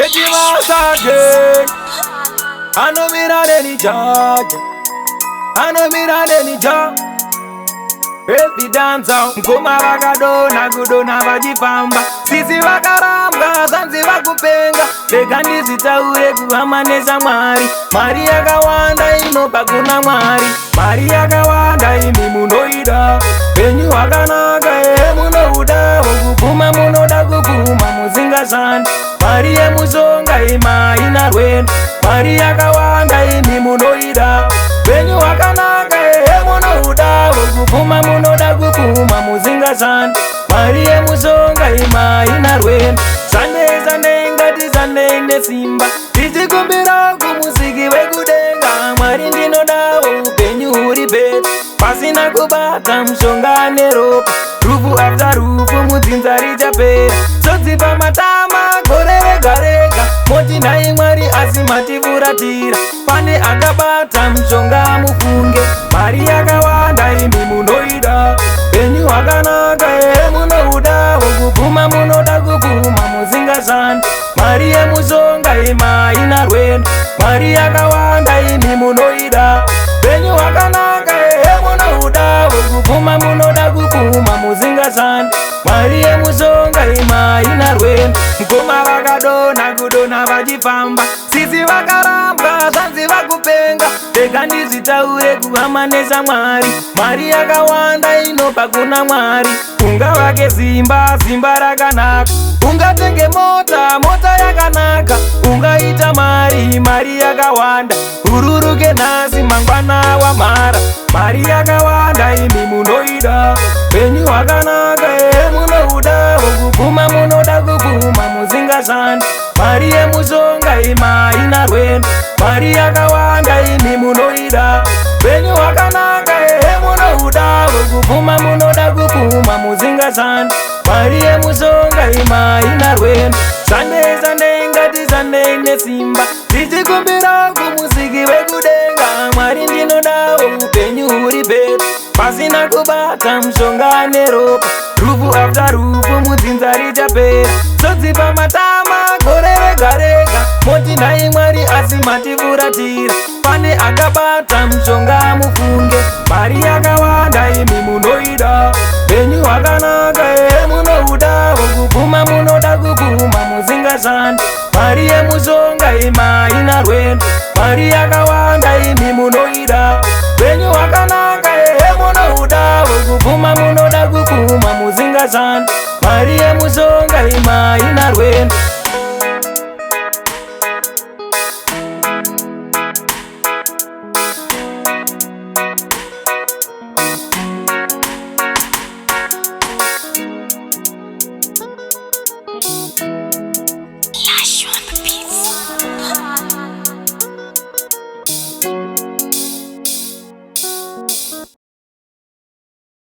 Chechi Masake, I know me not any judge. I know me not any judge. Baby danza, mkoma wakadona kudona vajipamba. Sisi wakaramba, zanzi wakupenga. Sekandi zitaure kuhamaneza mwari. Mari yakawanda inopa kuna mwari. Mari yakawanda imi munoida. Penyu wakanaka munouda. Wokupuma munoda kupuma muzinga zani. Mari yemusonga ima inarwenda. Mari yakawanda imi munoida. Penyu wakanaka munouda. Wokupuma munoda kupuma muzinga zani. Mari yemusonga ima inarwenda. Zane ngati zane nesimba. Tichikumbira kumusiki wekudenga. Mwari ndinoda upenyu uri beta. Pasina kubata mshonga neropa. Rufu after rufu mudzinza richapera. Sodzipa matama gore rega rega. Moti nai mwari asi matifuratira. Pane akabata mshonga mufunge. Mari yakawanda imi munoida. Penyu wakanaka munouda. Wokupuma munoda kupuma muzinga zani. Mari yemusonga ima inarwenda. Mari yakawanda imi munoida. Penyu wakanaka munouda. Wokupuma munoda kupuma muzinga zani. Mari yemusonga ima inarwenda. Mkoma wakadona kudona vachifamba. Sisi wakaramba zanzi wakupenga. Sekandi zitaure kuhamaneza mwari. Mari yakawanda inopa kuna mwari. Unga wake zimba rakanaka. Ungatenge mota yakanaka. Ungaita mari yakawanda. Ururuke nasi mangwana wa mara. Mari yakawanda imi munoida. Penyu wakanaka munouda. Wokupuma munoda kupuma muzinga zani. Mari yemusonga ima inarwenda. Mari yakawanda imi munoida. Penyu wakanaka munouda. Wokupuma munoda kupuma muzinga zani. Mari yemusonga ima inarwenda. Zane ngati zane nesimba. Tichikumbira kumusiki wekudenga. Mwari ndinoda upenyu uri beta. Pasina kubata mshonga neropa. Rufu after rufu mudzinza richapera. Sodzipa matama gore rega rega. Moti nai mwari asi matifuratira. Pane akabata mshonga mufunge. Mari yakawanda imi munoida. Penyu wakanaka munouda. Wokupuma munoda kupuma muzinga zani. Mari yemusonga ima inarwenda. Mari yakawanda imi munoida. Penyu wakanaka munouda. Wokupuma munoda kupuma muzinga zani. Mari yemusonga ima inarwenda.